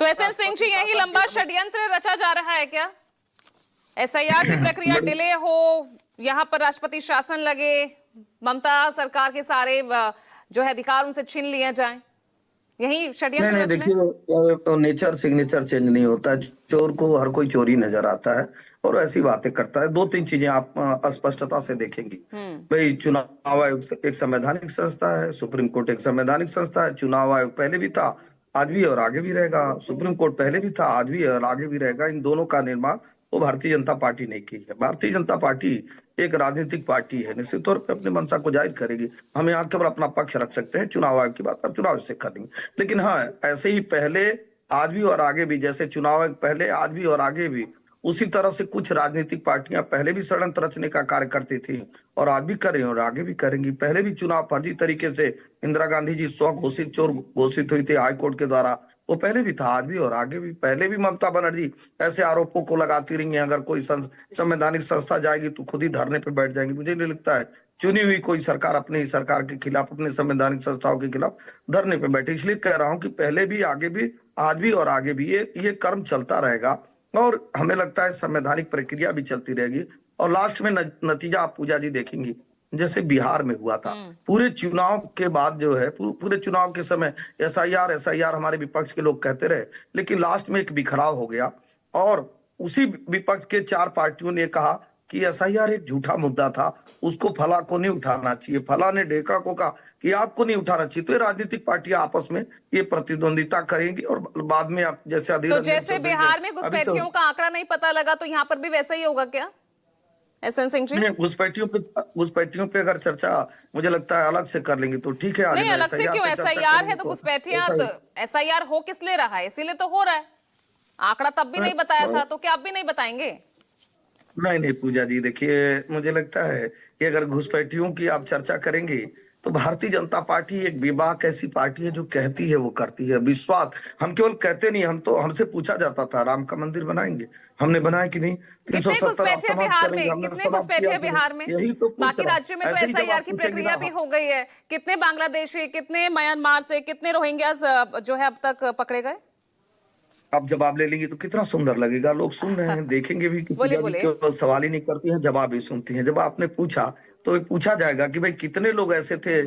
तो एसएन सिंह जी, यही लंबा षड्यंत्र रचा जा रहा है क्या? एसआईआर की प्रक्रिया डिले हो, यहां पर राष्ट्रपति शासन लगे, ममता सरकार के सारे जो है अधिकार उनसे छीन लिए जाएं, यही नहीं षड्यंत्र नहीं, रच रहे हैं? देखिए नेचर सिग्नेचर चेंज नहीं होता है। चोर को हर कोई चोरी नजर आता है और ऐसी बातें करता है। दो तीन चीजें आप स्पष्टता से देखेंगी। भाई, चुनाव आयोग एक संवैधानिक संस्था है, सुप्रीम कोर्ट एक संवैधानिक संस्था है। चुनाव आयोग पहले भी था, आज भी और आगे भी रहेगा। सुप्रीम कोर्ट पहले भी था, आज भी और आगे भी रहेगा। इन दोनों का निर्माण वो भारतीय जनता पार्टी ने की है। भारतीय जनता पार्टी एक राजनीतिक पार्टी है, निश्चित तौर पे अपने मंशा को जाहिर करेगी। हम यहाँ केवल अपना पक्ष रख सकते हैं। चुनाव आयोग की बात अब चुनाव से कर देंगे, लेकिन हाँ, ऐसे ही पहले, आज भी और आगे भी, जैसे चुनाव आयोग पहले, आज भी और आगे भी, उसी तरह से कुछ राजनीतिक पार्टियां पहले भी षड्यंत्र रचने का कार्य करती थी और आज भी कर रही हैं और आगे भी करेंगी। पहले भी चुनाव फर्जी तरीके से इंदिरा गांधी जी स्व घोषित चोर घोषित हुई थी हाईकोर्ट के द्वारा, वो पहले भी था, आज भी और आगे भी। पहले भी ममता बनर्जी ऐसे आरोपों को लगाती रही हैं। अगर कोई संवैधानिक संस्था जाएगी तो खुद ही धरने पर बैठ जाएंगी। मुझे नहीं लगता है चुनी हुई कोई सरकार अपनी ही सरकार के खिलाफ, अपने संवैधानिक संस्थाओं के खिलाफ धरने पे बैठे। इसलिए कह रहा हूं कि पहले भी, आगे भी, आज भी और आगे भी ये कर्म चलता रहेगा और हमें लगता है संवैधानिक प्रक्रिया भी चलती रहेगी। और लास्ट में नतीजा आप पूजा जी देखेंगी, जैसे बिहार में हुआ था। पूरे चुनाव के बाद जो है, पूरे चुनाव के समय एसआईआर एसआईआर हमारे विपक्ष के लोग कहते रहे, लेकिन लास्ट में एक बिखराव हो गया और उसी विपक्ष के चार पार्टियों ने कहा कि एसआईआर एक झूठा मुद्दा था, उसको फला को नहीं उठाना चाहिए। फला ने ढेका को कहा कि आपको नहीं उठाना चाहिए। तो ये राजनीतिक पार्टियां आपस में ये प्रतिद्वंदिता करेंगी और बाद में आप जैसे अधीर तो रंजन जैसे चौधरी बिहार में अभी घुसपैठियों का आंकड़ा नहीं पता लगा, तो यहाँ पर भी वैसा ही होगा क्या एसएन सिंह जी? नहीं, घुसपैठियों पे अगर चर्चा मुझे लगता है अलग से कर लेंगे तो ठीक है। आज नहीं, मैं अलग से एसआईआर क्यों? पे चर्चा एसआईआर है करेंगे तो तो घुसपैठियां, ऐसा तो ही। एसआईआर हो किस लिए रहा है? इसीलिए तो हो रहा है। आंकड़ा तब भी नहीं बताया था, तो क्या अब भी नहीं बताएंगे? नहीं नहीं पूजा जी, देखिए मुझे लगता है कि अगर घुसपैठियों की आप चर्चा करेंगे तो भारतीय जनता पार्टी एक बेबाक ऐसी पार्टी है जो कहती है वो करती है। विश्वास हम केवल कहते नहीं, हम तो, हमसे पूछा जाता था राम का मंदिर बनाएंगे, हमने बनाया कि नहीं? कितने 370 आप घुसपैठिए समाप्त बिहार करेंगे, में? हमने कितने समाप्त किया घुसपैठिए कि नहीं? बिहार में? यही तो पूछ बाकी रहा राज्यों में हूं। तो ऐसे ही जब एसआईआर आप की पूछेंगे प्रक्रिया भी ना, हो गई है। कितने बांग्लादेशी, कितने म्यांमार से, कितने रोहिंग्या जो है अब तक पकड़े गए? आप जवाब ले लेंगे तो कितना सुंदर लगेगा। लोग सुन रहे हैं, देखेंगे भी कि बोलिए पूजा जी बोलिए। केवल सवाल ही नहीं करती हैं, जवाब भी सुनती हैं। जब आपने पूछा तो ये पूछा जाएगा कि भाई कितने लोग ऐसे थे।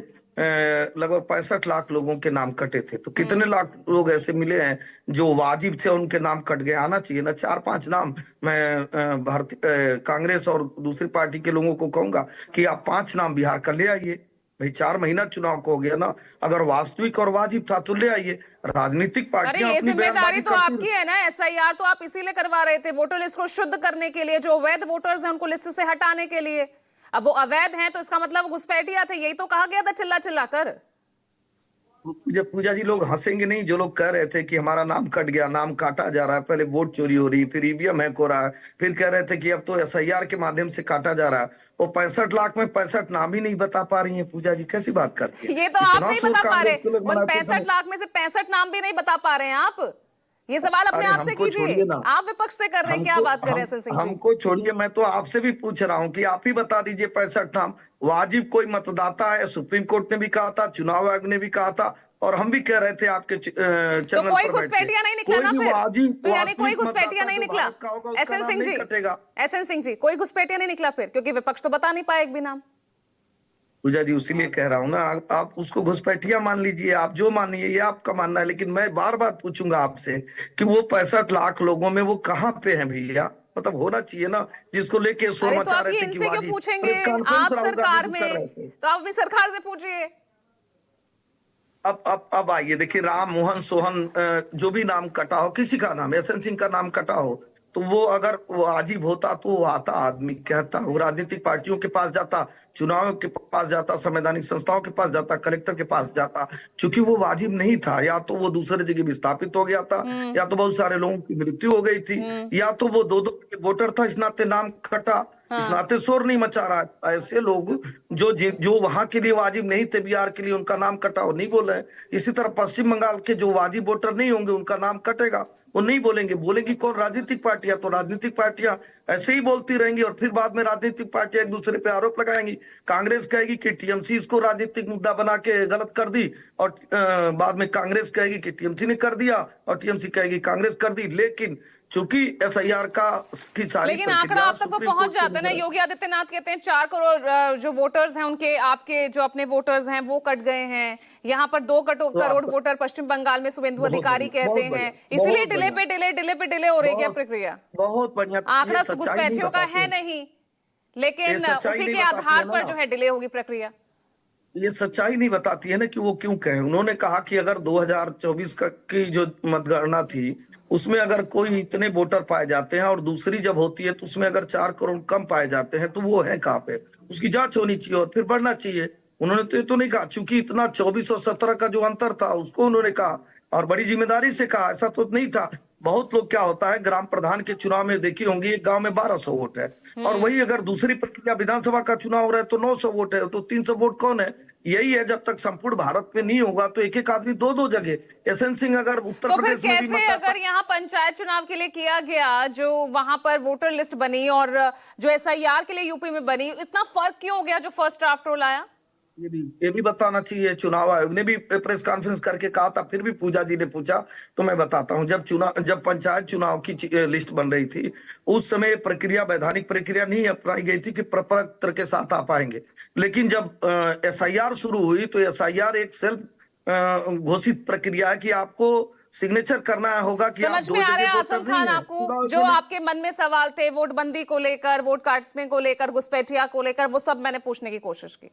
लगभग 65 लाख लोगों के नाम कटे थे, तो कितने लाख लोग ऐसे मिले हैं जो वाजिब थे, उनके नाम कट गए। आना चाहिए ना 4-5 नाम। मैं भारतीय कांग्रेस और दूसरी पार्टी के लोगों को कहूंगा कि आप 5 नाम बिहार का ले आइए। भाई 4 महीना चुनाव को हो गया ना, अगर वास्तविक और वाजिब था तो ले आइए। राजनीतिक अरे, पार्टियां ये अपनी जिम्मेदारी बयानबाजी तो करती आपकी है ना। एसआईआर तो आप इसीलिए करवा रहे थे, वोटर लिस्ट को शुद्ध करने के लिए, जो अवैध वोटर्स हैं उनको लिस्ट से हटाने के लिए। अब वो अवैध हैं तो इसका मतलब घुसपैठिया थे, यही तो कहा गया था चिल्ला चिल्ला कर। पूजा पूजा जी, लोग हंसेंगे नहीं जो लोग कह रहे थे कि हमारा नाम कट गया, नाम काटा जा रहा है। पहले वोट चोरी हो रही, फिर ईवीएम हैक हो रहा है, फिर कह रहे थे कि अब तो एसआईआर के माध्यम से काटा जा रहा है। वो 65 लाख में 65 नाम ही नहीं बता पा रही है। पूजा जी कैसी बात करती है? ये तो आप इतना नहीं शोर बता पा कांग्रेस के रहे। लोग उन मनाते समय। 65 लाख में से 65 नाम भी नहीं बता पा रहे हैं आप। ये सवाल अपने अरे आप से हमको कीजिए। छोड़िए ना, आप विपक्ष से कर रहे हैं, क्या हमको बात कर रहे हैं एसएन सिंह जी? हमको छोड़िए। मैं तो आपसे भी पूछ रहा हूँ कि आप ही बता दीजिए 65 नाम। वाजिब कोई मतदाता है? सुप्रीम कोर्ट ने भी कहा था, चुनाव आयोग ने भी कहा था और हम भी कह रहे थे आपके तो चैनल कोई पर बैठ के। घुसपैठिया नहीं निकला कोई ना भी फिर? वाजिब तो यानी कोई वास्तविक घुसपैठिया मतदाता नहीं जो निकला? भारत का होगा उसका एसएन नाम सिंह नहीं जी, कटेगा। एसएन सिंह जी, कोई घुसपैठिया नहीं निकला फिर? क्योंकि विपक्ष तो बता नहीं पाया एक भी नाम। पूजा जी उसीलिए कह रहा हूं ना, आप उसको घुसपैठिया मान लीजिए, आप जो मानिए, ये आपका मानना है। लेकिन मैं बार बार पूछूंगा आपसे कि वो 65 लाख लोगों में वो कहाँ पे हैं भैया? मतलब होना चाहिए ना, जिसको लेके शोर अरे, तो मचा आप रहे ये थे कि इनसे क्यों वाजिब। पूछेंगे? प्रेस कॉन्फ्रेंस आप राहुल गांधी सरकार जी कर में, रहे थे। तो आप अपनी सरकार से पूछिए। अब आइए देखिए, राम मोहन सोहन जो भी नाम कटा हो, किसी का नाम, एसएन सिंह का नाम कटा हो, तो वो अगर वो वाजिब होता तो वो आता, आदमी कहता, वो राजनीतिक पार्टियों के पास जाता, चुनाव के पास जाता, संवैधानिक संस्थाओं के पास जाता, कलेक्टर के पास जाता। चूंकि वो वाजिब नहीं था, या तो वो दूसरे जगह विस्थापित हो गया था, या तो बहुत सारे लोगों की मृत्यु हो गई थी, या तो वो दो दो वोटर था, इस नाते नाम कटा। इस हाँ। नाते शोर नहीं मचा रहा है। ऐसे लोग जो वहां के लिए वाजिब नहीं थे, बिहार के लिए उनका नाम कटा, वो नहीं बोले हैं। इसी तरह पश्चिम बंगाल के जो वाजिब वोटर नहीं होंगे उनका नाम कटेगा, वो नहीं बोलेंगे। बोलेंगी कौन? राजनीतिक पार्टियां। तो राजनीतिक पार्टियां ऐसे ही बोलती रहेंगी और फिर बाद में राजनीतिक पार्टियां एक दूसरे पे आरोप लगाएंगी कांग्रेस कहेगी कि टीएमसी इसको राजनीतिक मुद्दा बना के गलत कर दी, और बाद में कांग्रेस कहेगी कि टीएमसी ने कर दिया, और टीएमसी कहेगी कांग्रेस कर दी। लेकिन चूंकि एसआईआर की सारी लेकिन आंकड़ा आप तक तो सुप्रीम पहुंच कोर्ट के जाता है ना। योगी आदित्यनाथ कहते हैं 4 करोड़ जो वोटर्स हैं उनके, आपके जो अपने वोटर्स हैं वो कट गए हैं। यहाँ पर 2 करोड़ वोटर पश्चिम बंगाल में शुभेंदु अधिकारी कहते हैं, इसीलिए डिले पे डिले हो रही है क्या प्रक्रिया? बहुत बढ़िया। आंकड़ा घुसपैठियों का है नहीं, लेकिन उसी के आधार पर जो है डिले होगी प्रक्रिया। ये सच्चाई नहीं बताती है ना कि वो क्यों कहे। उन्होंने कहा कि अगर 2024 की जो मतगणना थी उसमें अगर कोई इतने वोटर पाए जाते हैं और दूसरी जब होती है तो उसमें अगर 4 करोड़ कम पाए जाते हैं तो वो है कहाँ पे, उसकी जांच होनी चाहिए और फिर बढ़ना चाहिए। उन्होंने तो ये तो नहीं कहा, चूंकि इतना 24 और 17 का जो अंतर था उसको उन्होंने कहा और बड़ी जिम्मेदारी से कहा, ऐसा तो नहीं था। बहुत लोग क्या होता है, ग्राम प्रधान के चुनाव में देखी होंगी एक गांव में 1200 वोट है और वही अगर दूसरी प्रक्रिया विधानसभा का चुनाव हो रहा है तो 900 वोट है, तो 300 वोट कौन है? यही है, जब तक संपूर्ण भारत में नहीं होगा तो एक एक आदमी 2-2 जगह। यशवंत सिंह अगर उत्तर तो फिर प्रदेश में भी कैसे अगर यहाँ पंचायत चुनाव के लिए किया गया, जो वहां पर वोटर लिस्ट बनी और जो एसआईआर के लिए यूपी में बनी, इतना फर्क क्यों हो गया जो फर्स्ट ड्राफ्ट रोल आया? ये भी बताना चाहिए। चुनाव आयोग ने भी प्रेस कॉन्फ्रेंस करके कहा था, फिर भी पूजा जी ने पूछा तो मैं बताता हूं। जब पंचायत चुनाव की लिस्ट बन रही थी उस समय प्रक्रिया वैधानिक प्रक्रिया नहीं अपनाई गई थी कि प्रपत्र के साथ आ पाएंगे। लेकिन जब एसआईआर शुरू हुई तो एसआईआर एक सेल्फ घोषित प्रक्रिया है कि आपको सिग्नेचर करना होगा कि समझ में आ रहा है आजम खान आपको जो आपके मन में सवाल थे वोटबंदी को लेकर, वोट काटने को लेकर, घुसपैठिया को लेकर, वो सब मैंने पूछने की कोशिश की।